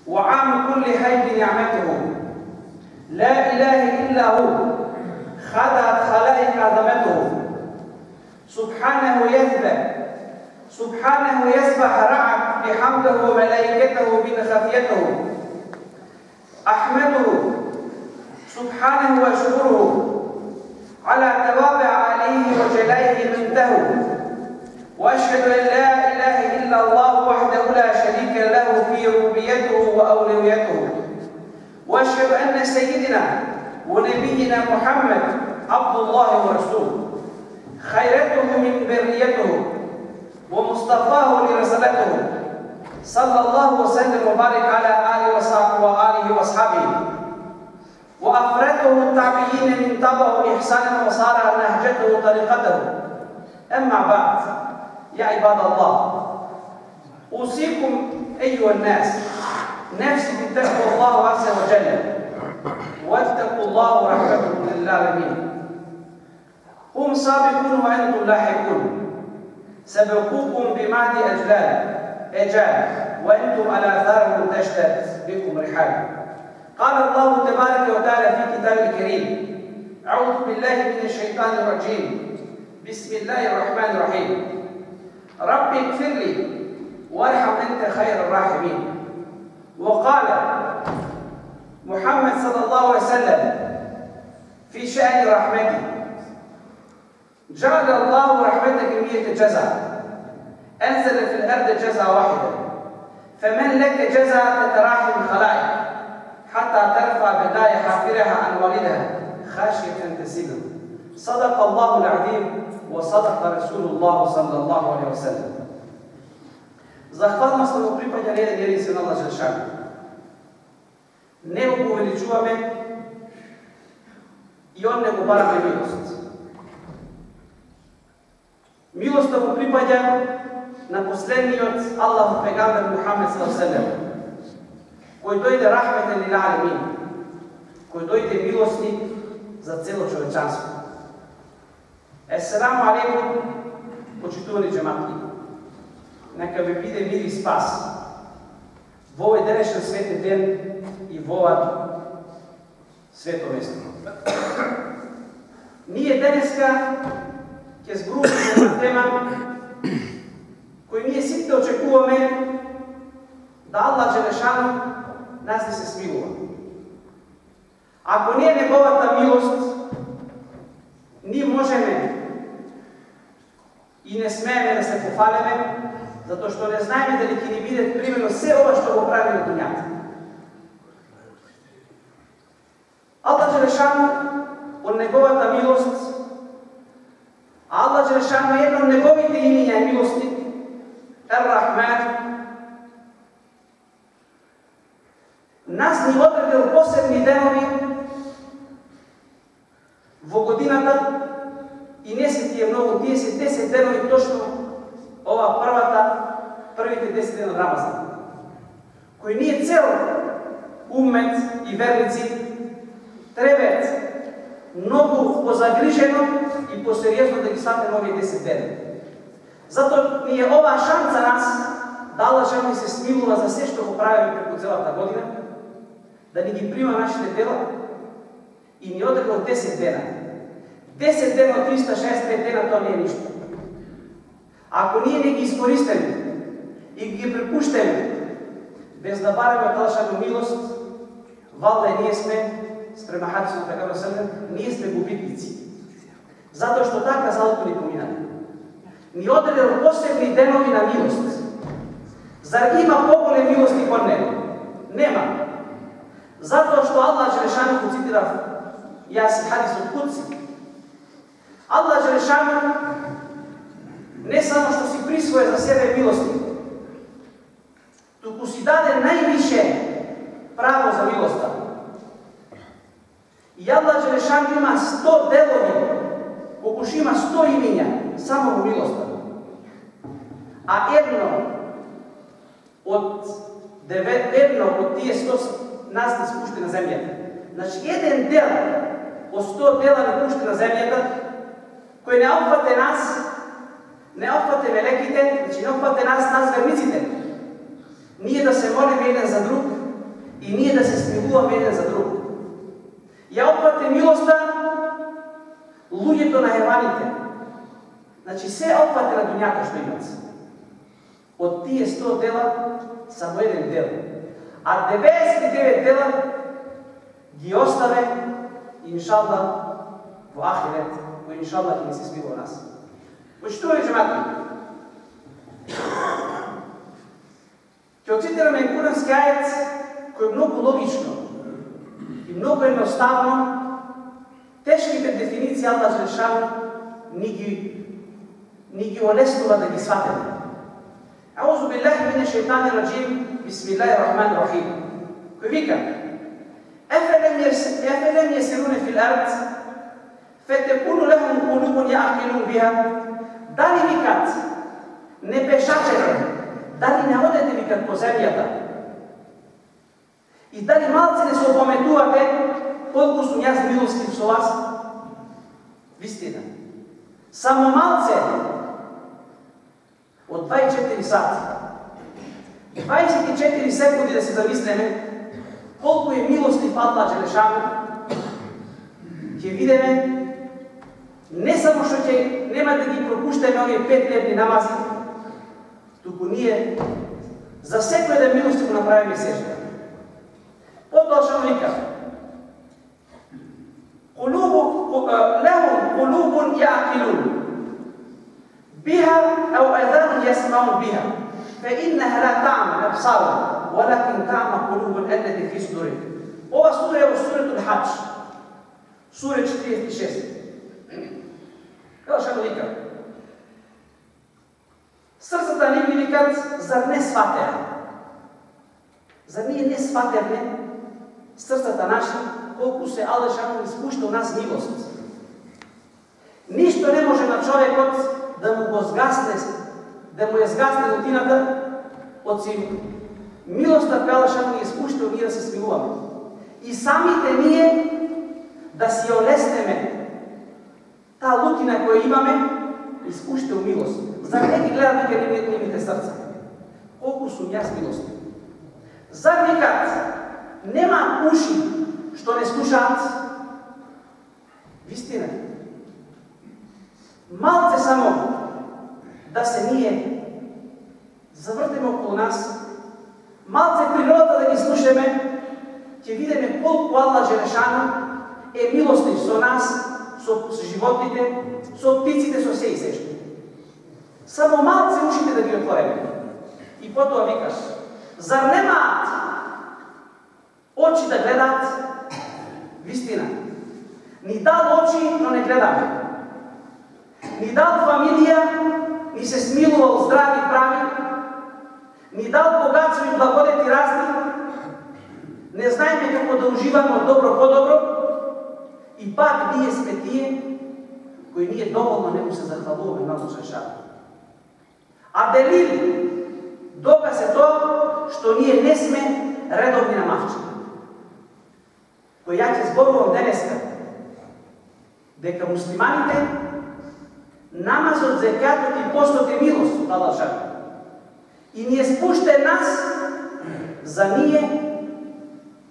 وعام كل حي نعمته، لا إله إلا هو، خدعت خلائق عظمته، سبحانه يسبح رعد بحمده وملائكته من خفيته، أحمده سبحانه وأشكره على تواضع عليه وجلائه منته، وأشهد أن لا إله إلا الله وحده لا شريك له في ربوبيته وأولويته، وأشهد أن سيدنا ونبينا محمد عبد الله ورسوله، خيرته من بريته ومصطفاه لرسالته، صلى الله وسلم وبارك على آله وأصحابه وأفرده التابعين من تبعه إحسانا وصار نهجته طريقته. أما بعد، يا عباد الله، أوصيكم أيها الناس نفسي بتقوى الله عز وجل، واتقوا الله ورحمته للعالمين. هم سابقون وأنتم لاحقون، سبقوكم بمعد أجال وأنتم على آثارهم تشتد بكم رحال. قال الله تبارك وتعالى في كتابه الكريم: أعوذ بالله من الشيطان الرجيم، بسم الله الرحمن الرحيم، رب اغفر لي وارحم أنت خير الراحمين. وقال محمد صلى الله عليه وسلم في شأن رحمته: جعل الله رحمتك كمية جزاء، أنزل في الأرض جزاء واحدة، فمن لك جزاء تتراحم خلائق حتى ترفع بداية حافرها عن والدها خاشية أن تسيله. صدق الله العظيم وصدق رسول الله صلى الله عليه وسلم. Zahvalnost mu pripada jedan jedinstven Allah Želešanu. Ne mogu uveličuvame i on ne gobarame milost. Milost mu pripada na poslednji od Allahu pegamber Muhammed s.a.v. koji dojde rahmeten lil alemin, koji dojde milosnik za celo čovečanstvo. Assalamu alaikum, počituvani džematli. Neka vi bide mir i spas v ovoj današnji svetni den i v ovo sveto mesto. Ние денеска ќе зборуваме на тема кој ние сите очекуваме да Аллах Желешану нас не се смилува. Ако не е неговата милост, ние можеме и не смееме да се пофалеме, затоа што не знаеме дали ќе ни биде примерно се ова што го прави на дуњата. Аллах Желешану од неговата милост, а Аллах Желешану е едно од неговите имиња е милостник, Ер-Рахман, нас ни одредил посебни денови во годината и не се тие многу, тие се 10 денови точно ова првите 10 дена од Рамазан, кои ние цел умет и верници требат многу позагрижено и посериозно да ги сватиме овие 10 дена. Затоа ни е оваа шанса нас да Аллах ни се смилува за се што го правиме преку целата година, да ни ги прима нашите дела и ни одредил 10 дена. 10 дена од 365 дена тоа не е ништо. Ако ние не ги искористиме и ги препуштиме без да бараме Аллахова милост, валда ние сме спрема хадисот така да се ние сме губитници. Затоа што така залото ни поминаме. Ни одредил посебни денови на милост. Зар има поголем милости кон него? Нема. Затоа што Аллах Желешану го цитирав јас хадисот кудси. Аллах Желешану не само што си присвоја за себе милости, туку си даде највише право за милоста. И Аллах Желешану има 100 делови, колкуш има 100 имиња, само во милоста. А едно од тие 100 нас не спушти на земјата. Значи, еден дел од 100 дела не пушти на земјата, кој не опфате нас, не опфате мелеките, значи не опфате нас верниците. Ние да се молиме еден за друг и ние да се смилуваме еден за друг. Ја опфате милоста луѓето на еваните. Значи се опфате на дуњата што имат. Од тие 100 дела само еден дел. А 99 дела ги оставе иншалла во ахирет, кој иншалла ќе ни се смилува нас. Почитувани џемати, ќе оцитираме курански ајет кој е многу логично и многу едноставно тешките дефиниции Аллах Желешану ни ги олеснува да ги сватиме. Аузу биллахи мине шейтани раджим, бисмиллахи рахмани рахим. Кој вика: Ефелем јесируне фил ард, фетекуну лехум кулубун јаакилун биха. Дали викат не пешачете, дали не одете викат по земјата и дали малци не се опометувате колку сум јас милостив со вас? Вистина. Само малце од 24 сати, 24 секунди да се замислиме колку е милостив Аллах Желешану, ќе видиме не само што ќе нема да ги пропуштаме овие 5 дневни намази, туку ние за секој да милости го направиме сежда. Потоа што вика: лехум кулубун јаакилун биха ау ајданун јасмаун биха феиннеха ла таъмал абсар валакин таъма кулубун аллати фи судурихим. Ова сура е во суретул Хадж, сура 46. Како што вика: срцата ни викат, зар не сватеа? Зар ние не сватевме срцата наши колку се Аллах Желешану испушта у нас милост? Ништо не може на човекот да му го згасне, да му ја згасне лутината од си милоста која Аллах Желешану ни испушта ние да се смилуваме. И самите ние да си ја олеснеме таа лутина која имаме, испушта у милост. Зар не ги гледат вика нивните срца? Колку сум јас милостив? Зар викат нема уши што не слушаат? Вистина. Малце само да се ние завртеме околу нас, малце природата да ги слушаме, ќе видиме колку Аллах Желешану е милостив со нас, со животните, со птиците, со се и сешто. Само малце ушите да ги отвориме. И потоа викаш: зар немаат очи да гледаат? Вистина. Ни дал очи, но не гледаме. Ни дал фамилија, ни се смилувал здрави прави. Ни дал богатство и благодети разни. Не знаеме како да уживаме од добро по добро. И пак ние сме тие кои ние доволно не му се захвалуваме на Аллах Желешану. А делил доказ е тоа што ние не сме редовни намавчи. Кој ја ќе зборувам денеска дека муслиманите намазот, зекатот и постот е милост од Аллах Желешану. И ни е спуштен нас за ние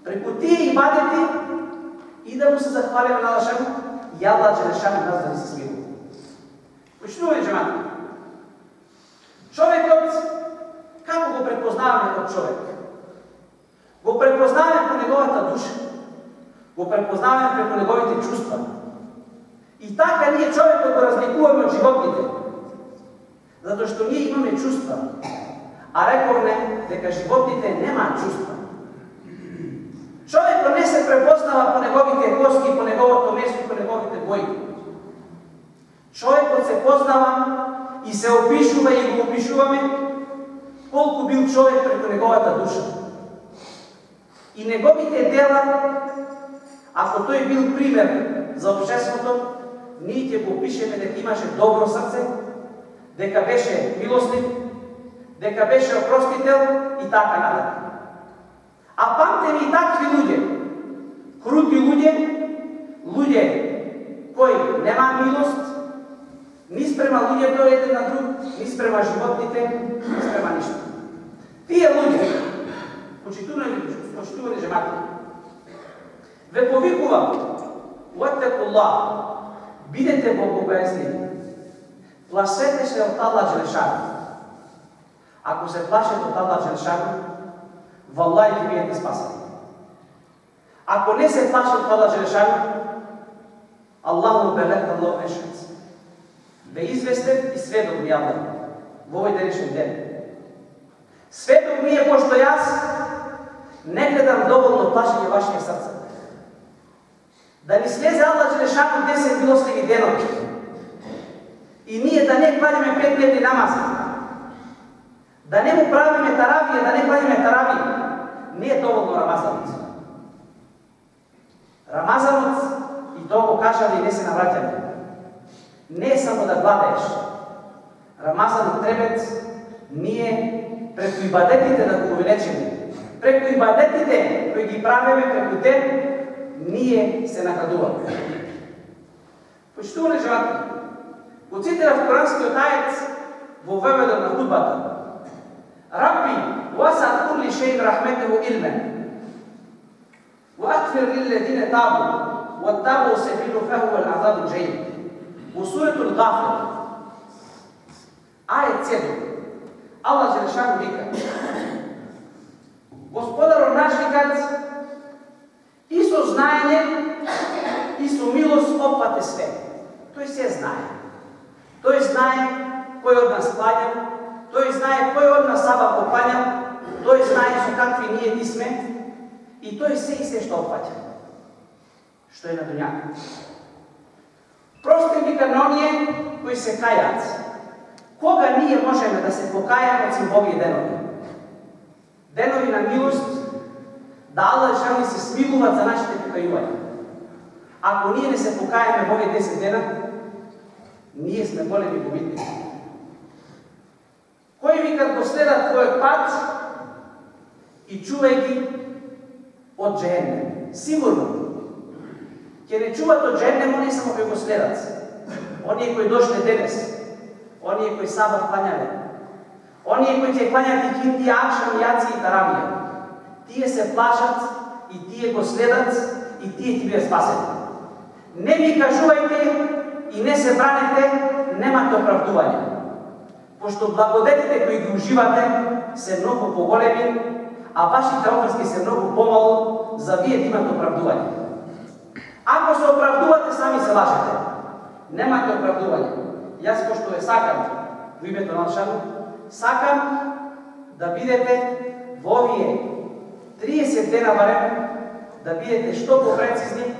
преку тие ибадети и да му се захвалиме на Аллах Желешану и Аллах Желешану нас да ни се смилува. Почнуваме џемати. Човекот, како го препознаваме како човек? Го препознаваме по неговата душа. Го препознаваме преку неговите чувства. И така ние човекот го разликуваме од животните. Затоа што ние имаме чувства. А рековме дека животните немаат чувства. Човекот не се препознава по неговите коски, по неговото месо, по неговите бои. Човекот се познава и се опишува и го опишуваме колку бил човек преку неговата душа. И неговите дела, ако тој бил пример за општеството, ние ќе го опишеме дека имаше добро срце, дека беше милостив, дека беше опростител и така натаму. А памтени и такви луѓе, крути луѓе кои нема милост, ни спрема луѓето еден на друг, ни спрема животните, ни спрема ништо. Тие луѓе Почитувани джемати, ве повикувам, уаттекуллах, бидете богобезни, плашете се от Аллах Джелешану. Ако се плашете от Аллах Джелешану, валлаhi ќе бидете спасени. Ако не се плашите от Аллах Джелешану, Аллаху белек Аллаху ешхед. Ве известен и сведок ми Аллах во овој денешен ден. Сведок ми е пошто јас не гледам доволно плашење вашите срца. Да ни слезе Аллах Джелешану 10 милостиви денови и ние да не кладиме 5 дневни намази, да не му правиме таравија, да не кладиме тарави, не е доволно Рамазанот. Рамазанот, и тоа го кажале и не се навраќаме, не е само да гладееш. Рамазанот требет ние преку ибадетите да го увеличиме. Преку ибадетите кои ги правиме преку ден, ние се наградуваме. Почитувани джемати, го цитирав Куранскиот ајет во веведот на худбата. Рабби, васаат кулли шејин рахметеху илмен, ва акфир лиллезине табу, ваттабу себилу феху вел азабу джейн. Во суретул Гафир, ајет 7, Аллах Джелешану вика: Господарот наш викат, и со знаење, и со милост опфате све. Тој се знае. Тој знае кој од нас клања, тој знае кој од нас саба попања, тој знае со какви ние ни сме и тој се и се што опфаќа. Што е на дуњата. Просто вика на оние кои се кајат. Кога ние можеме да се покајаме од символни денови? Денови на милост, да Аллах жели се смилува за нашите покајувања. Ако ние не се покајаме во овие 10 дена, ние сме големи губитници. Кои викат го следат твојот пат и чувај ги од джехеннем. Сигурно ќе не чуват од джехеннем оние само кои го следат. Оние кои дошле денес, оние кои сабат клањале, оние кои ќе клањат и кинти, акшам, јаци и таравија. Тие се плашат и тие го следат и тие ти бидат спасени. Не ми кажувајте и не се бранете, немате оправдување. Пошто благодетите кои ги уживате се многу поголеми, а вашите опрски се многу помало, за вие да имате оправдување. Ако се оправдувате, сами се лажете. Немате оправдување. Јас пошто ве сакам во името на Алшану, сакам да бидете во овие 30 дена барем, да бидете што попрецизни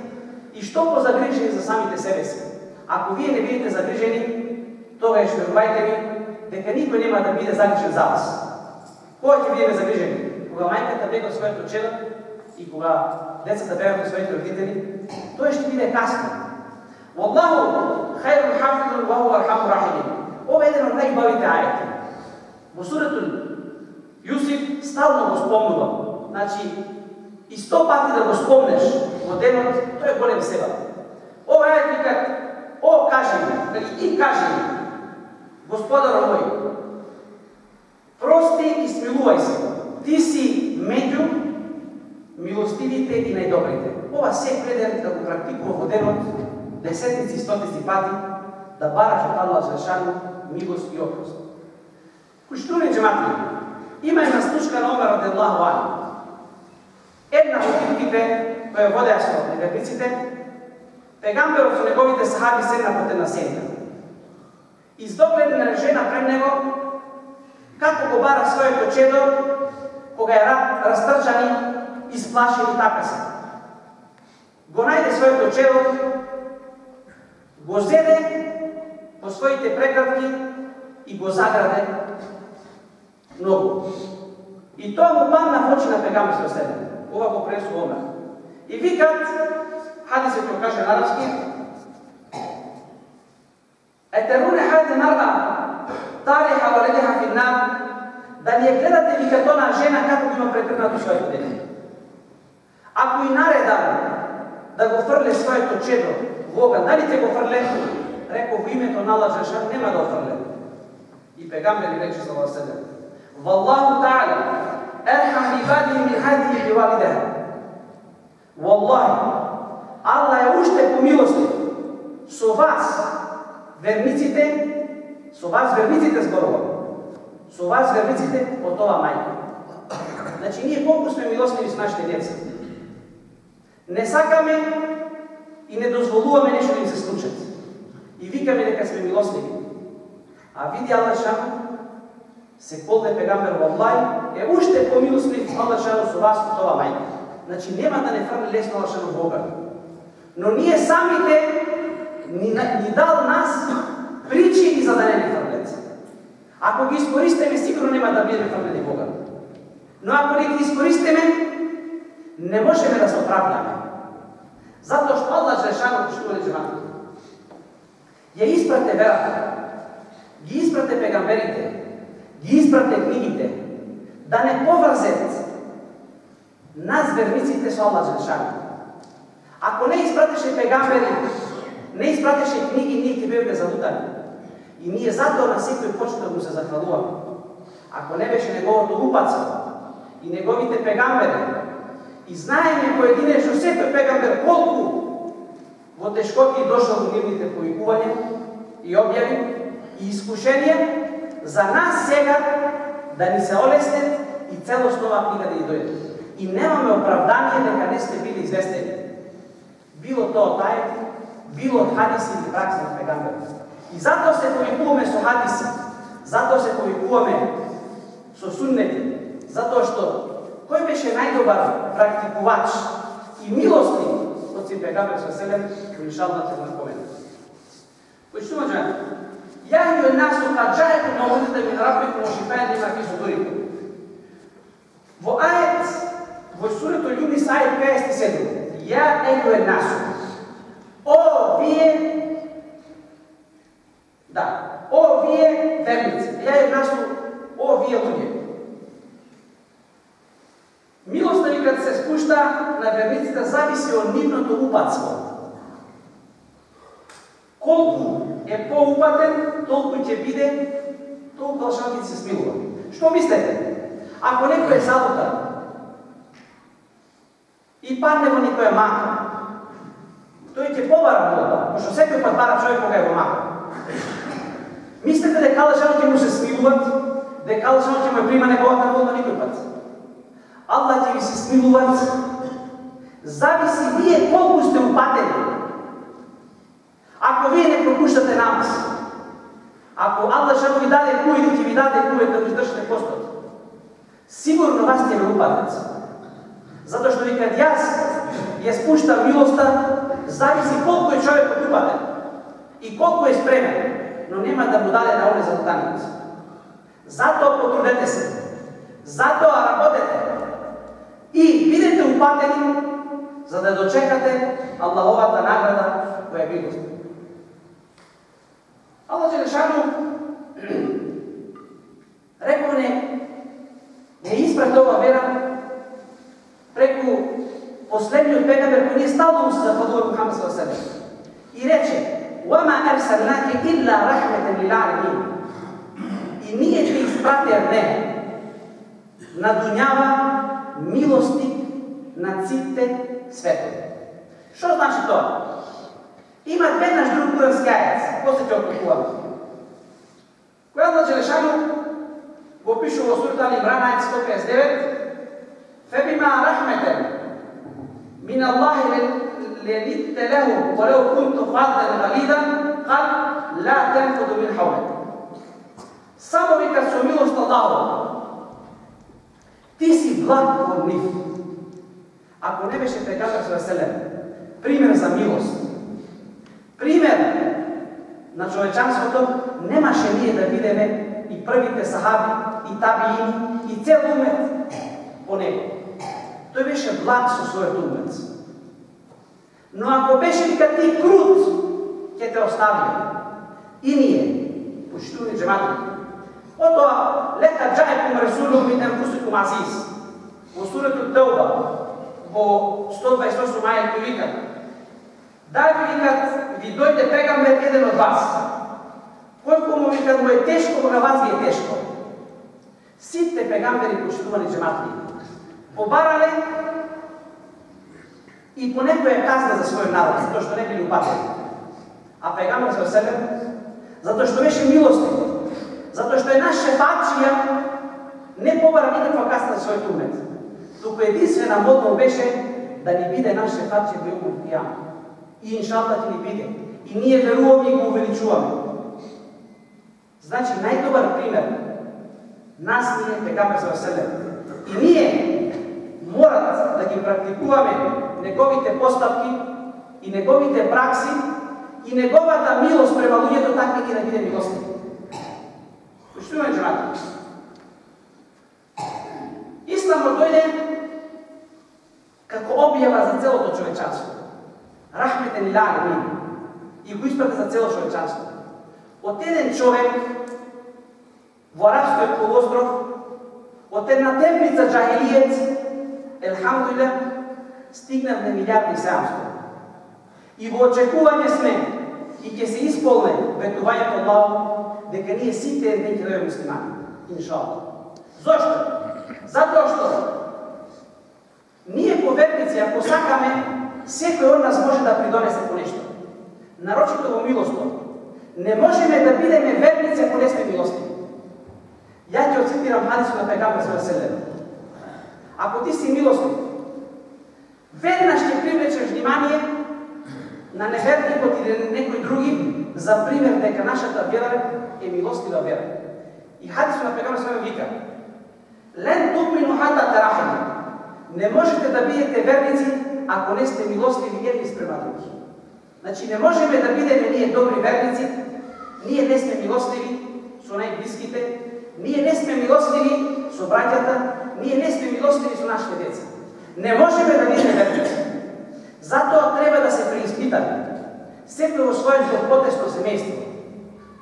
и што позагрижени за самите себе си. Ако вие не бидете загрижени, тогаш верувајте ми дека никој нема да биде загрижен за вас. Кога ќе бидеме загрижени? Кога мајката бега од своето чело и кога децата бегат од своите родители, тоа ќе биде касно. Wallahu хајрун хафизун ва хуа архамур рахимин. Ова е еден од најубавите ајети. Во суретул Јусиф стално го спомнува. Значи, и 100 пати да го спомнеш во денот, тој е голем себа. Ова ајет вика: О, кажи ми, и кажи ми, Господаро мој, прости и смилувај се. Ти си меѓу милостивите и најдобрите. Ова секој ден да го практикува во денот, десетници и стотици пати, да бараш од Аллах Джелешану милост и опрост. Почитувани џемати, има една случка на Омер раделаху анху. Една од битките која водеа со неверниците, пегамберот со неговите сахаби седна под една сенка. Издогледна жена пред него како го бара своето чедо, кога е растрчани, исплашени така се. Го најде своето чедо, го зеде по своите прекратки и го заграде многу. И тоа му падна в очи на пегамберот седна. Ова го пренесува Омер. И викат, хадисот го каже на арапски: Етеруне хади мар'a тариха валедиха фин нар, да ни гледате вика тона жена како има прегрнато своето дете. Ако и наредам да го фрле своето чедо во оган, дали ќе го фрле? Реков во името на Аллах Джелешану нема да го фрле. И пегамбер рече саллаллаху алейхи ва саллем: Валлаху та'ала Ерхам бибади мин хадиhi bi walideha. Wallahi, Allah je уште помилостив со вас, верниците, зборувам. Со вас, верниците, од ова мајка. Значи, ние колку сме милостиви с нашите деца. Не сакаме и не дозволуваме нешто да им се случат. И викаме дека сме милостиви. А види Аллах Шану, се колде пегамбер Валлај, е уште помилостив Аллах Шану со вас од ова мајка. Значи, нема да не фрли лесно Аллах Шану во оган. Но ние самите ни дал нас причини за да не ни фрлец. Ако ги искористиме, сигурно нема да бидеме фрлени во оган. Но ако не ги искористиме, не можеме да се оправдаме. Затоа што Аллах Желешану, поштувани џемати, ја испрате верата, ги испрате пегамберите, ги испрате книгите, да не поврзет нас верниците со Аллах Желешану. Ако не испратеше пегамбери, не испратеше книги, ние ќе бевме залутани. И ние затоа на секој почне да му се захвалуваме. Ако не беше неговото упатство и неговите пегамбери, и знаеме поединечно секој пегамбер колку во тешкоти дошол во нивните повикувања и објави и искушенија, за нас сега да ни се олеснет и целосно оваа книга да ни дојде. И немаме оправдание дека не сме били известени. Било тоа од ајети, било од хадиси или пракса на пегамберите. И затоа се повикуваме со хадиси, затоа се повикуваме со суннети, затоа што кој беше најдобар практикувач и милостив од син пегамбер со селем, иншаллах ќе го споменам. Почнува џан. Ја ајуҳен насу кад џаекум мауъизатан мин раббикум ва шифаъан лима фи судурикум. Во ајет, во сурата Јунис ајет 57. Ја ајуҳен насу. О вие верници. Ја ајуҳен насу, о вие луѓе. Милоста ви кога се спушта на верниците зависи од нивното упатство. Колку е поупатен, толку ќе биде, толку Аллах ќе се смилува. Што мислите? Ако некој е залутан и падне во некоја мака, тој ќе побара молба, пошто секој пат бара човек кога е во мака. Мислите дека Аллах ќе му се смилуват, дека Аллах ќе му прима неговата молба никој пат? Аллах ќе ви се смилуват, зависи вие колку сте упатени. Ако вие не пропуштате намаз, ако Аллах ќе ви даде куј, ќе ви даде куј да го издржите постот, сигурно вас ќе ме упадат. Затоа што ви кад јас ја спуштам милоста, зависи колку е човекот упатен и колку е спремен, но нема да му даде на оне залутаниот. Затоа потрудете се, затоа работете и бидете упатени за да дочекате Аллаховата награда која е милост. Аллах Желешану рековне не испрати ова вера преку последниот пегамбер кој ние стално му се зафалува Мухамед саллаллаху алейхи ва саллем. И рече: "Вама арсалнаке илла рахметан лил алемин." И ние те испративме на дуњава милостник на сите светови. Што значи тоа? Има веднаш друг курански ајет, после ќе откупуваме. Кој Аллах Желешану го пишува во сурата Али Имран ајет 159: "Фебима рахметен мин Аллахи ленитте лехум, ва леу кунту фадден галидан, кал ла тенфуду мин хавлек." Само вика со милост Аллахова, ти си благ кон нив. Ако не беше пегамбер саллаллаху алейхи ва саллем пример за милост, пример на човечанството, немаше ние да бидеме и првите сахаби, и табиини, и цел умет по него. Тој беше благ со својот умет. Но ако беше вика ти крут, ќе те оставиме. И ние, почитувани џемати, отоа лека џаекум расулун мин анфусикум азиз. Во сурата Тауба, во 128 ајет кој вика: "Да ви викат, ви дојде пегамбер еден од вас, кој кому викат му е тешко, кога вас ви е тешко." Сите пегамбери, почитувани џемати, побарале и по некоја казна за својот народ, затоа што не били упатени. А пегамбер саллаллаху алейхи ва саллем, затоа што беше милостив, затоа што една шефаатчија не побара никаква казна за својот умет. Туку единствена молба беше да ни биде наш шефаатчија во јумул кијама. И иншаллах ќе ни биде. И ние веруваме и го увеличуваме. Значи, најдобар пример нас ние пегамбер саллаллаху алейхи ва саллем. И ние морат да ги практикуваме неговите постапки и неговите пракси и неговата милост према луѓето, така и да биде милостив. Почитуваме џемати. Исламот дојде како објава за целото човечанство. Рахметен лил алемин. И го испрати за цело човечанство. Од еден човек во арапскиот полуостров, од една темница џахилијет, елхамдулилlah, стигнавме 1.700.000. И во очекување сме и ќе се исполне ветувањето Аллах дека ние сите еден ќе бидеме муслимани. Иншаллах. Зошто? Затоа што ние поверници, ако сакаме, секој од нас може да придонесе по нешто. Нарочито во милоста. Не можеме да бидеме верници ако не сме милостиви. Ја ќе цитирам хадисот на пегамбер саллаллаху алейхи ва саллем. Ако ти си милостив, веднаш ќе привлечеш внимание на неверникот или на некои други за пример дека нашата вера е милостива вера. И хадисот на пегамбер саллаллаху алейхи ва саллем вика: "Лен тумину хата тарахим." Не можете да бидете верници ако не сте милостиви едни спрема други. Значи не можеме да бидеме ние добри верници, ние не сме милостиви со најблиските, ние не сме милостиви со браќата, ние не сме милостиви со нашите деца. Не можеме да бидеме верници. Затоа треба да се преиспитаме. Секој во своето потесно семејство,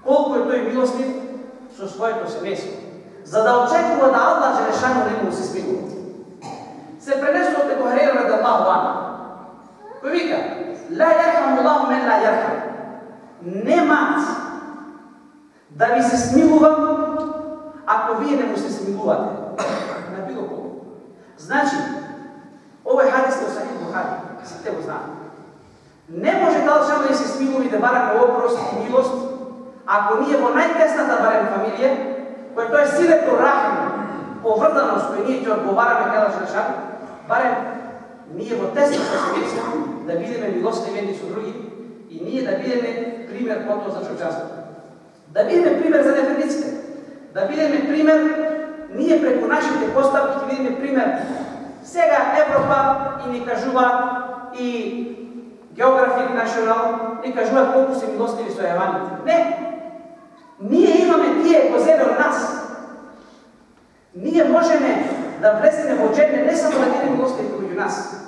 колку е тој милостив со своето семејство, за да очекува да Аллах Желешану не му се смилува. Се пренесува од Абу Хурейра радијаллаху анху, кој вика: "Ла јархаму Аллаху мен ла јархам." Немат да ви се смилувам ако вие не му се смилувате на било кого. Значи, овој хадис е Сахих Бухари, сите го знаат. Не може Аллах да ни се смилува и да бараме опрост и милост ако ние во најтесната барем фамилија, која тоа е силето рахим, поврданост која ние ќе одговараме кај Аллах Желешану, барем ние во тесната семејство да бидеме милостиви едни со други и ние да бидеме пример потоа за човечанството. Да бидеме пример за неверниците, да бидеме пример ние преку нашите постапки, ќе бидеме пример. Сега Европа и ни кажуваат и Geographic National ни кажуваат колку се милостиви со јаваните. Не! Ние имаме тие козене од нас. Ние можеме да влеземе во дженет не само да бидеме милостиви меѓу нас.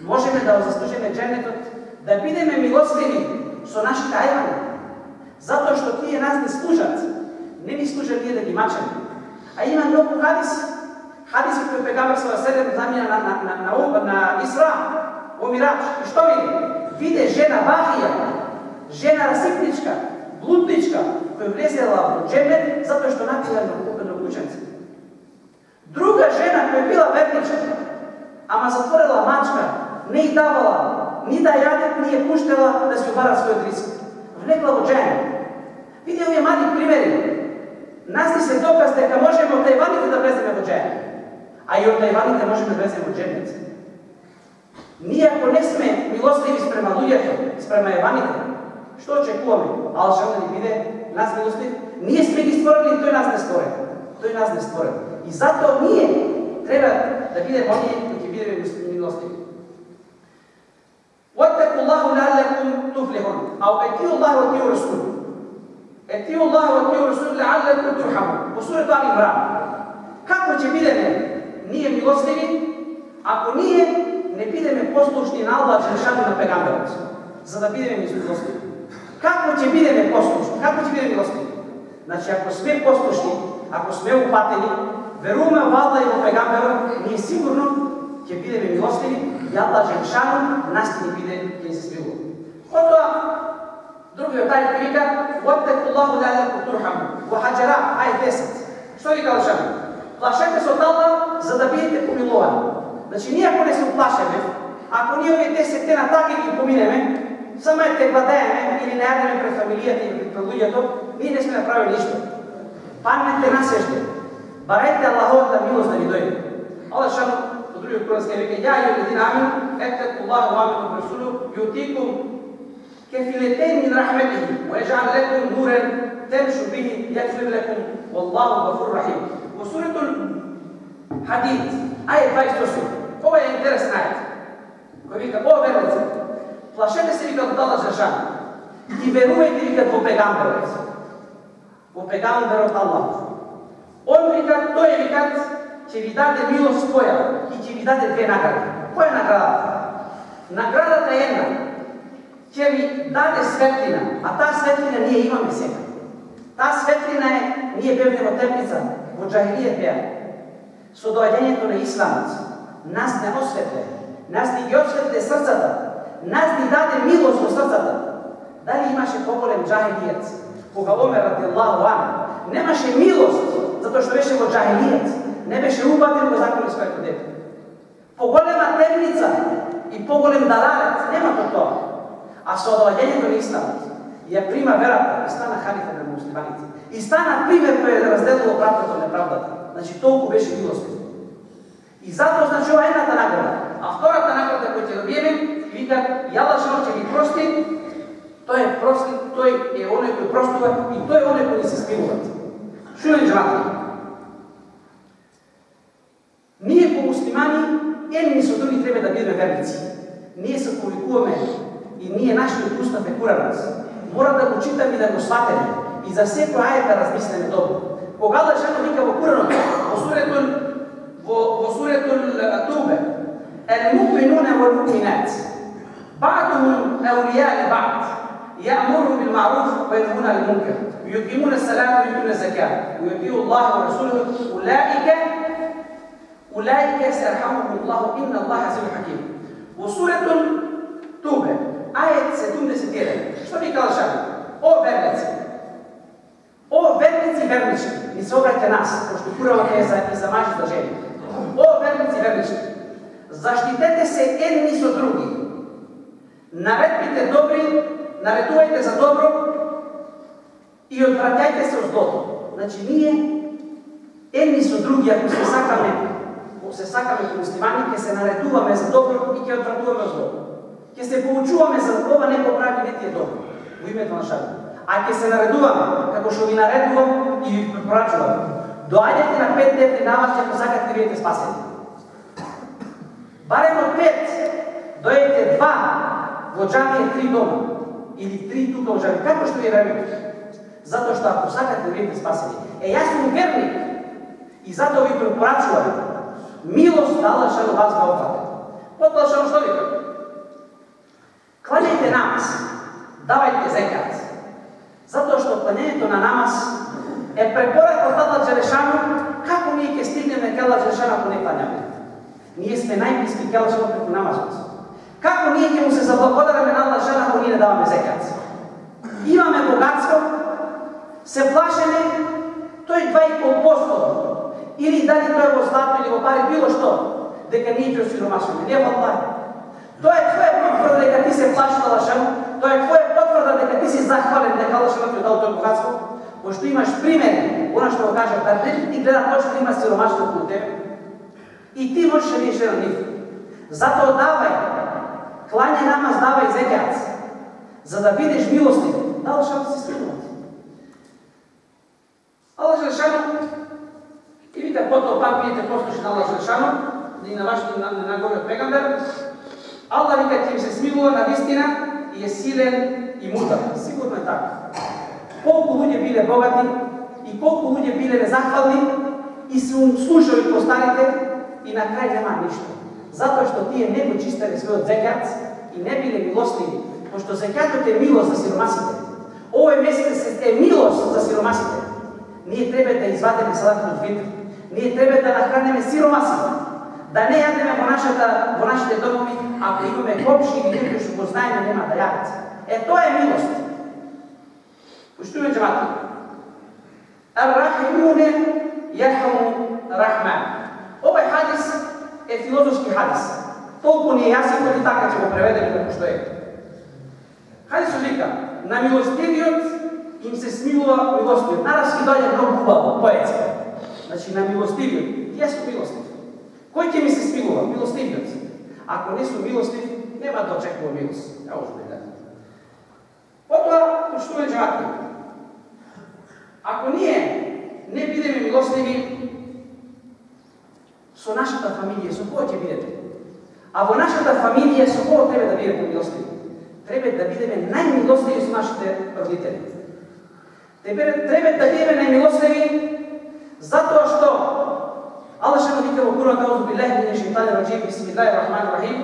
Можеме да заслужиме дженетот, да бидеме милостиви со нашите ајвани. Затоа што тие нас не служат. Не ни служат ние да ги мачеме. А има многу хадиси. Хадиси кои пегамбер саллаллаху алейхи ва саллем замина на Исра, во Мираџ. И што види? Виде жена бахија, жена расипничка, блудничка, која влезела во дженет затоа што напила на кученце. Друга жена која била верничка, ама затворила мачка, не и давала ни да јаде, ни ја пуштела да се обара својот риск. Влекла во дженет. Види овие мали примери. Нас ни се доказ дека можеме од тајваните да влеземе во дженет. А и од тајваните можеме да влеземе во дженет. Ние ако не сме милостиви спрема луѓето, спрема јаваните, што очекуваме? Аллах да ни биде нас милостив? Ние сме ги створили и тој нас не створен. Тој нас не створен. И затоа ние треба да бидеме оние кои ќе бидеме милостиви. وَاتَّقُوا اللَّهَ لَعَلَّكُمْ تُفْلِحُونَ. أو أطيعوا الله وأطيعوا الرسول. أطيعوا الله وأطيعوا الرسول لعلكم ترحمون. Во сурата Али Имран. Како ќе бидеме ние милостиви ако ние не бидеме послушни на Аллах Желешану на пегамберот, за да бидеме милостиви? Како ќе бидеме послушни? Како ќе бидеме милостиви? Значи, ако сме послушни, ако сме упатени, веруваме во Аллах и во пегамберот, ние сигурно ќе бидеме милостиви и Аллах Желешану нас ќе ни биде, ќе ни се смилува. Потоа, другиот ајет кој вика: "Ваттaqu Аллаха ла'аллакум турхамун." Во Хаџара, ајет 10. Што вика Аллах? Плашете се от Аллах, за да бидете помилувани. Значи, ние ако не се оплашеме, ако ние овие 10 дена така ги поминеме, само те гладееме или не ядеме пред фамилията или пред луѓето, ние не сме направили нищо. Памнете насежде. Барете Аллаховата милост да ви дойде. Allah šanu u drugoj kuranskoj reke ja i ljudi amin ettaqullaha wa aminu rasulu yutikum kefilatayn min rahmatihi wa yaj'al lakum nuran tamshu bihi yaghfir lakum wallahu ghafurur rahim. U suratul Hadid ajet 28. Ovo je interesna ajet. Koji vika o vernici. Plašete se vi kako Allah Žešanu i verujete vi kako pegamberec. U pegamberot Allah. On vika, to je vikat će vi dade milost tvoja i će vi dade dve nagrade. Koja je nagrada? Nagradata jedna će vi dade svetlina, a ta svetlina nije imame seka. Ta svetlina nije bevnemo temnica od džahilijet bea. Со доаѓањето на Исламот, нас не осветле, нас ни ги осветле срцата, нас ни даде милост во срцата. Дали имаше поголем джахилијет, кога Омер радијаллаху ан, немаше милост, затоа што беше во джахилијет, не беше убаден во закони своето дете. Поголема темница и поголем далалет, нема тоа. А со доаѓањето на Исламот, ја прима верата и стана халифа на муслиманите. И стана пример кој е разделило правдата од неправдата. Значи, толку беше милостив. И затоа, значи, ова е едната награда. А втората награда која ќе добиеме, вика, и Аллах ќе ги прости, тој е оној кој простува и тој е оној кој ни се смилува. Шуен джамати. Ние, по муслимани, едни со други треба да бидеме верници. Ние се повикуваме и ние нашиот устав е Куранот. Мора да го читаме и да го сватеме. И за секој ајет да размислиме добро. Кога Аллах Жешану вика во Куранот, во суретул Тубе, المؤمنون والمؤمنات بعضهم أولياء لبعض يأمرون بالمعروف وينهون عن المنكر ويقيمون الصلاة ويؤتون الزكاة ويطيعون الله ورسوله أولئك سيرحمهم الله إن الله عزيز حكيم. وسورة Tube, ajet 71. Što vika Allah Žešanu? O vernici! O vernici vernički, ni se obraća nas, pošto Kuranot je za maži za ženi. O vernici vernički, zaštitete se jedni со drugi. Naredbite dobri, naredujete za dobro i odvraćajte se od zlото. Znači nije jedni со drugi, ako se sakame ko muslimani, ke se nareduvаме за dobro i ke odvratuvаме od zlото. Ke se poučuvаме за ова neko прави не ти е dobro. Во името на Шару. А ќе се наредуваме, како што ви наредувам и ви препорачувам. Доаѓате на 5 дневни намаз, ако сакате да бидете спасени. Барем од 5, дојдете 2 во џамија 3 дома. Или 3 тука во џамија. Како што ви верувате? Затоа што ако сакате да бидете спасени. Јас сум верник. И затоа ви препорачувам. Милост на Аллах Жешану вас га опфате. Потоа што вика? Кланяјте намаз. Давајте зекат. Затоа што клањањето на намаз е препорак од Аллах Жешану, како ние ќе стигнеме кај Аллах Жешану ако не клањаме. Ние сме најблиски кај Аллах Жешану преку намазот. Како ние ќе му се заблагодараме на Аллах Жешану ако ние не даваме зекат? Имаме богатство, се плашеме, тој 2,5%, или дали тој во злато или во пари, било што, дека ние ќе осиромашаме. Не валлај. Тоа е твоја потврда дека ти се плашиш на Аллах Жешану, тоа е твоја потврда дека ти си захвален дека Аллах Жешану ти дал тој богатство, пошто имаш пример, она што го кажа, да ти гледа точно има сиромаштво околу тебе и ти можеш да бидеш еден нив. Затоа давај, клањај намаз, давај зекат, за да бидеш милостив. Да, Аллах Жешану се смилува. Аллах Жешану, и вика потоа пак бидете послушни на Аллах Жешану и на вашите на неговиот пегамбер. Аллах вика ќе им се смилува на вистина и е силен и мудар. Сигурно е така. Колку луѓе биле богати и колку луѓе биле незахвални и се слушали по старите и на крај нема ништо. Затоа што тие не го чистеле својот зекат и не биле милостливи, пошто зекатот е милост за сиромасите. Овој месец е милост за сиромасите. Ние треба да извадиме салатот фитр. Ние треба да нахранеме сиромасите. Да не јадеме во нашите домови, ако имаме комши или некој што го знаеме нема да јадат. Тоа е милост. Поштуваме џемати. Ар-рахимуне јархаму Rahman. Ovaj hadis je filozofski hadis. Toliko nije jasan, koji tako ćemo prevedeti kako što je. Hadis vika, na milostivijot im se smilova milostivijot. Naravski dalje mnogo ubavo, poetski. Znači, na milostivijot. Gdje su milostiv? Koji će mi se smilova? Milostivijot. Ako nisu milostiv, nema da očekuje milost. Ja možda ne gledam. Potom, što je džavatnik. Ako ne budeme milostivi, so našата familija, so ko će vidjeti? A vo našата familija, so ko treba da budete milostivi? Treba da budeme najmilostivi su našите roditelji. Treba da budeme najmilostivi zato što Allah šano vika u Kur'anu kauzu billahi mine šeitani rajim, bismillahirrahmanirrahim,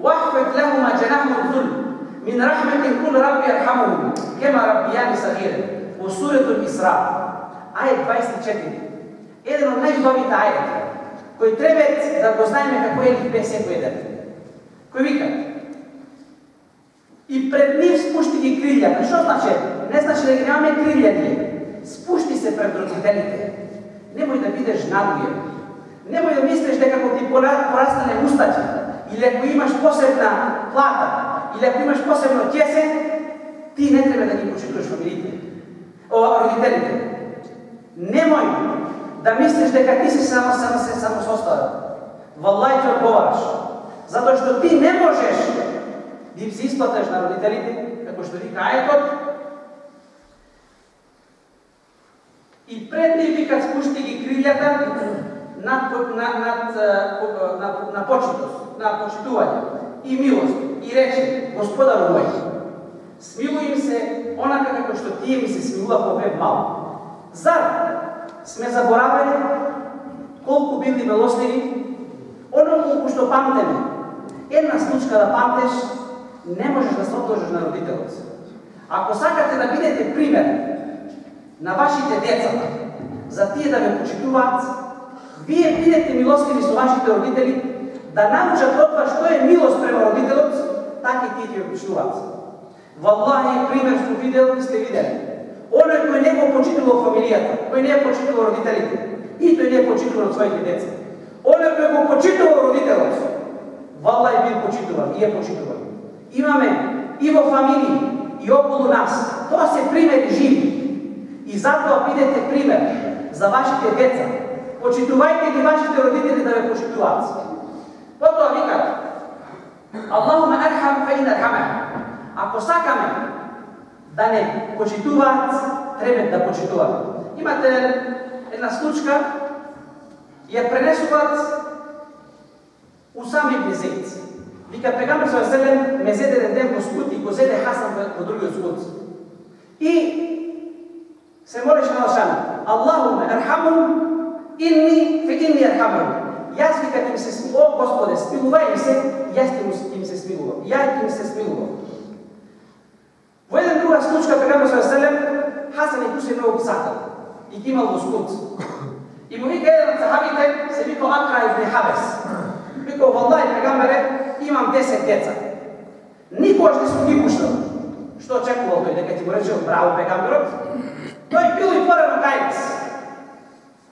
wahfet lahuma janahum dhul min rahmetin kul rabbi arhamuhum kema rabbijani sahiren u suretu Isra, ajet 24. Jedan od najljubavijih ajeta koji treba da го знаеме како е лик без всеко еден. Кој вика и пред нив спушти ги крилјата. Што значи? Не значи да ги немаме крилја ние. Спушти се пред родителите. Немој да бидеш надујен. Немој да мислиш дека ако ти порастане устаче, или ако имаш посебна плата, или ако имаш посебно ќесе, ти не треба да ги почитуваш фамилиите. Родителите. Немој да мислиш дека ти си само составен. Валлај ти одговараш. Затоа што ти не можеш да им се исплаташ на родителите, како што вика ајетот, и пред нив викат спушти ги крилјата на почитост, на почитување и милост. И рече, Господару мој, смилуј им се онака како што тие ми се смилува по бев мал. Зар сме заборавали колку били милостиви? Оно колку што памтеме. Една случка да памтеш, не можеш да се одложиш на родителот. Ако сакате да бидете пример на вашите деца, за тие да ве почитуваат, вие бидете милостиви со вашите родители, да научат од тоа што е милост према родителот, така и тие ќе ве почитуваат. Валлахи, пример сте видел и сте видели. Оној кој не го почитувал фамилијата, кој не е почитувал родителите, и тој не е почитувал своите деца. Оној кој го почитувал родителот, валла е бил почитуван и е почитуван. Имаме и во фамилии, и околу нас. Тоа се примери живи. И затоа бидете пример за вашите деца. Почитувајте ги вашите родители да ве почитуваат. Потоа викат, Аллахума архам фа ин архамах. Ако сакаме да не почитуваат, треба да почитуваат. Имате една случка, ја пренесуваат Усам ибн Зейд. Вика пегамбер саллаллаху алейхи ва саллем ме зеде еден ден во скут и го зеде Хасан во другиот скут. И се молеше на Аллах, Аллахуме архамум инни фе инни архамум. Јас вика ќе ми се смилува, Господе, смилувај ми се, јас ќе им се смилувам. Ја ќе им се смилувам. Во еден друга случка пегамбер саллаллаху алейхи ва саллем Хасан и Хусейн многу ги сакал и ги имал во скут. И му вика еден од сахабите, се вика Акра ибн Хабес. Вика, валлај, пегамбере, имам 10 деца. Никогаш не сум ги пуштал. Што очекувал тој, дека ти го речел браво пегамберот? Тој бил и порано кај нас.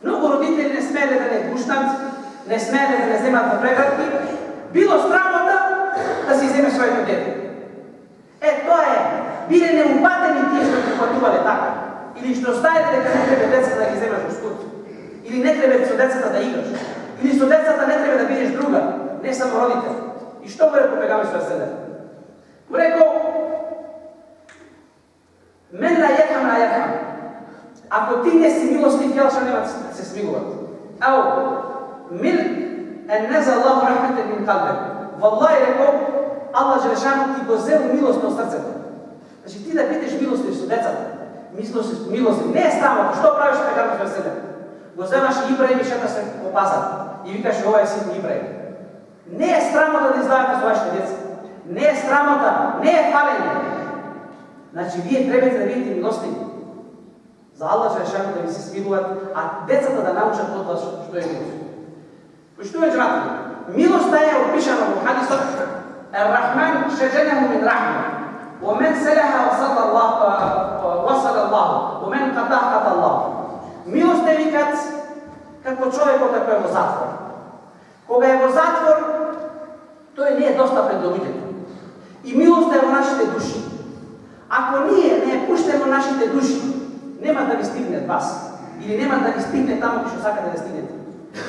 Многу родители не смеле да не пуштат, не смеле да не земат во преградки. Било срамота да си земе своето дете. Тоа е, биле неупатени тие што ги патувале така. Или што знаете дека не треба децата да ги земеш во скут. Или не треба со децата да играш. Или со децата не треба да бидеш друга, не само родител. И што го рекол пегамбер саллаллаху алейхи ва саллем? Го рекол, мен ла јерхам ла јерхам. Ако ти не си милостив, ја што нема да се смилуват. Ау, мил ен неза Аллаху рахметен мин калбек. Валлај рекол, Аллах Желешану ти го зел милост од срцето. Значи ти да бидеш милостив со децата, милостив, не е срамота. Што правиш пегамбер саллаллаху алейхи ва саллем? Го земаш Ибраим и шета се по пазар и викаш ова е син Ибраим. Не е срамота да издавате со вашите деца. Не е срамота, не е фалење. Значи, вие требате да бидете милостиви. За Аллах Желешану да ви се смилуват, а децата да научат од вас што е милост. Почитуваме джемати, милоста е опишана во хадисот Ар-Рахман шаджанаху мин рахма. ومن سلها وصل الله وصل الله ومن قطع قطع الله. Милост е викат како човекот ако е во затвор. Кога е во затвор, тој не е достапен до луѓето. И милоста е во нашите души. Ако ние не е пуштено нашите души, нема да ви стигне вас. Или нема да ви стигне таму кај што сакате да стигнете.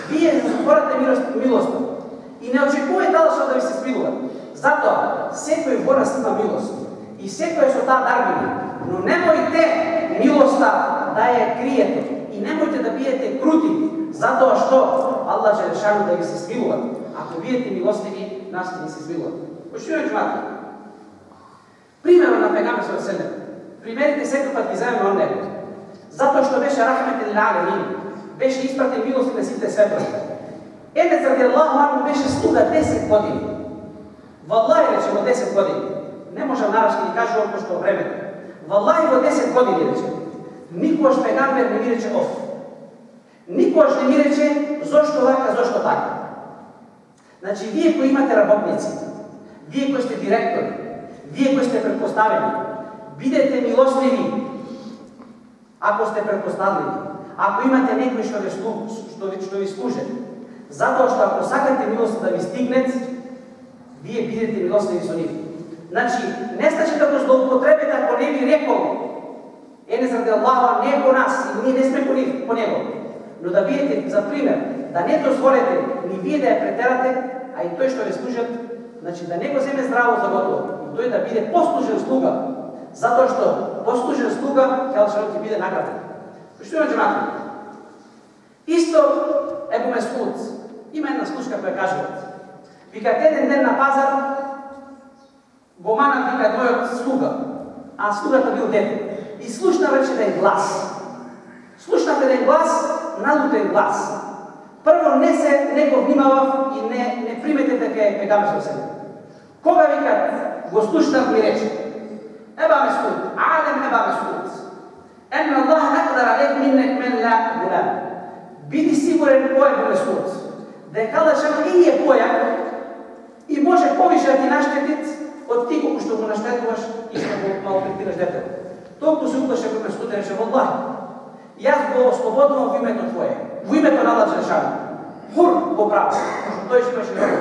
Вие затворате милоста. И не очекувајте Аллах да ви се смилува. Затоа, секој во нас има милост. И секој е со таа дарбина. Но немојте милоста да ја криете. И немојте да биете крути. Затоа што Аллах желешану да ви се смилува. Ако биете милостиви, нас ќе ни се смилува. Почнуваме џумата. Примерно на Пегамбер саллаллаху алейхи ва саллем. Примерите секој пат ги земеме од него. Затоа што беше рахметен лил алемин. Беше испратен милост на сите светови. Енес радијаллаху анху беше слуга 10 години. Валлаhi рече во 10 години. Не можам нарачки да кажувам пошто времето. Валлаhi во 10 години рече. Никогаш Пегамбер не ми рече оф. Никогаш не ми рече зошто вака, зошто така. Значи, вие кои имате работници, вие кои сте директори, вие кои сте предпоставени, бидете милостливи, ако сте предпоставени, ако имате некои што ви служе. Затоа што ако сакате милост да ви стигнет, вие бидете милостливи со нив. Значи, не стаче да го злоупотребите ако не ви рекол, Енес радијаллаху анху не е по нас, и ние не сме по него. Но да бидете, за пример, да не дозволете ни вие да ја претерате, а и тој што ви служат, значи да не го земе здраво за готово, и тој да биде послужен слуга, затоа што послужен слуга ќе биде награден. Што има џемати? Исто Ебу Месуд има една случка која кажува. Вика, еден ден на пазар го манат вика мојот слуга, а слугата бил дете. И слушна рече еден глас. Слушнав еден глас, налутен глас. Прво не го внимавав и не примете дека е Пегамбер саллаллаху алейхи ва саллем. Кога викат го слушнав ми рече: Еба Месуд, алем Еба Месуд, ен Аллах акдар алейк миннек мен ла гулам. Биди сигурен кој е Месуд, дека Аллах и е појак и може повише да ти наштетит од ти колку што го наштетуваш и што го малтретираш детето. Толку се уплаше Ебу Месуд и рече: Валлахи, јас го ослободувам во името Твое, во името на Аллах Желешану. Хур го прави, што тој имаше любов.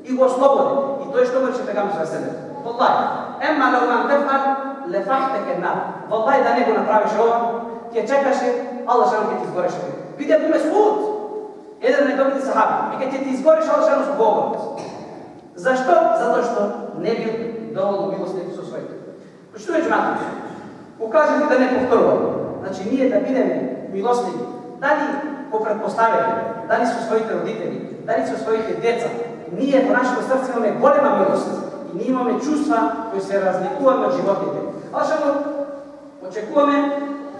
И го ослободи. И тој што го рече Пегамбер саллаллаху алейхи ва саллем: Валлаhi, емма лау лам тефал лефахтека нар. Валлаhi, да не го направиш ова, ќе чекаше Аллах Желешану ќе ти изгореше. Биде Ебу Месуд, еден од неговите сахаби, вика ќе ти изгореше Аллах Желешану со Богот. Зашто? Затоа што не бил доволно милостив со своите. Што е џемати? Покажете да не повторувам. Значи, ние да бидеме милостливи, дали по предпоставени, дали со своите родители, дали со своите деца, ние во нашето срце имаме голема милост и ние имаме чувства кои се разликуваме од животните. А што очекуваме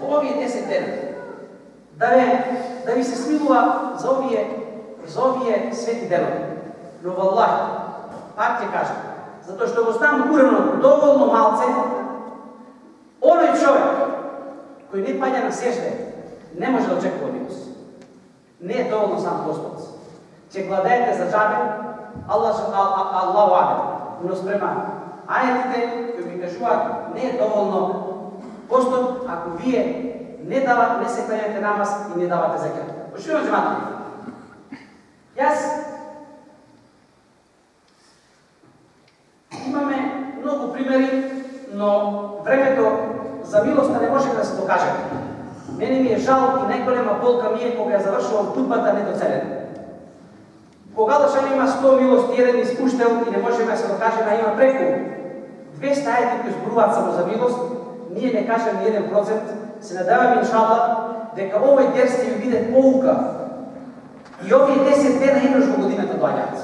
во овие 10 дена да ви се смилува за овие свети денови. Но валлаhi, пак ќе кажам, затоа што го ставам гурено доволно малце, оној човек кој не паѓа на сежде, не може да очекува милост. Не е доволно сам Господ. Ќе гладеете за џабе, Аллаху алем. Но спрема ајетите кои ми кажуваат, не е доволно постот ако вие не се кладеете намаз и не давате зекат. Што има џемати? Јас имаме многу примери, но времето за милоста не може да се докаже. Мене ми е жал и најголема болка ми е кога ја завршувам тутбата недоцелена. Кога Аллах има 100 милости, еден испуштел и не може да се докаже, а има преку 200 ајети кои зборуваат само за милост, ние не кажем ни 1%, се надеваме иншаллах дека овој дерс ќе ви биде поука. И овие 10 дена еднаш во годината доаѓаат.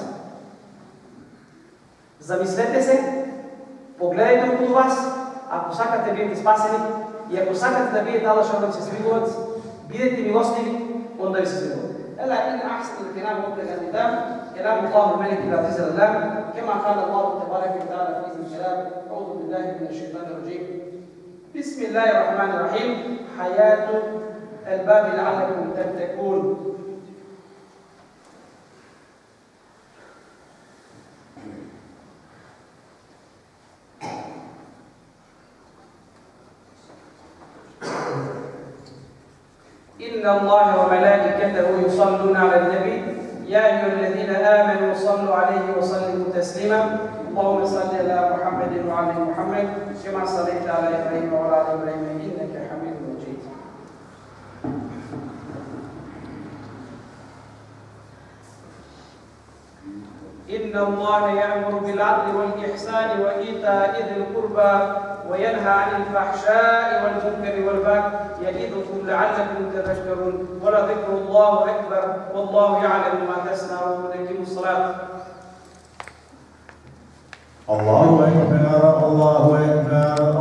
Замислете се, погледайте околу вас, ако сакате да бидете спасени и ако сакате да бидете Аллах да се смилуват, бидете милостливи, он да ви се смилува. Ела ин ахсан الكلام مبلغ النداء كلام الله الملك العزيز العلام كما قال الله تبارك وتعالى في الكلام اعوذ بالله من الشيطان الرجيم بسم الله الرحمن الرحيم حياة الباب لعلكم تتقون. إن إن الله وملائكته يصلون على النبي يا أيها الذين آمنوا صلوا عليه وسلموا تسليما اللهم صل على محمد وعلى آل محمد كما صليت على إبراهيم وعلى آل إبراهيم إنك حميد مجيد. إن الله يأمر بالعدل والإحسان وإيتاء ذي القربى وينهى عن الفحشاء والمنكر والبغي يعظكم لعلكم تذكرون ولذكر الله أكبر والله يعلم ما تصنعون. أقيموا الصلاة. الله أكبر الله أكبر.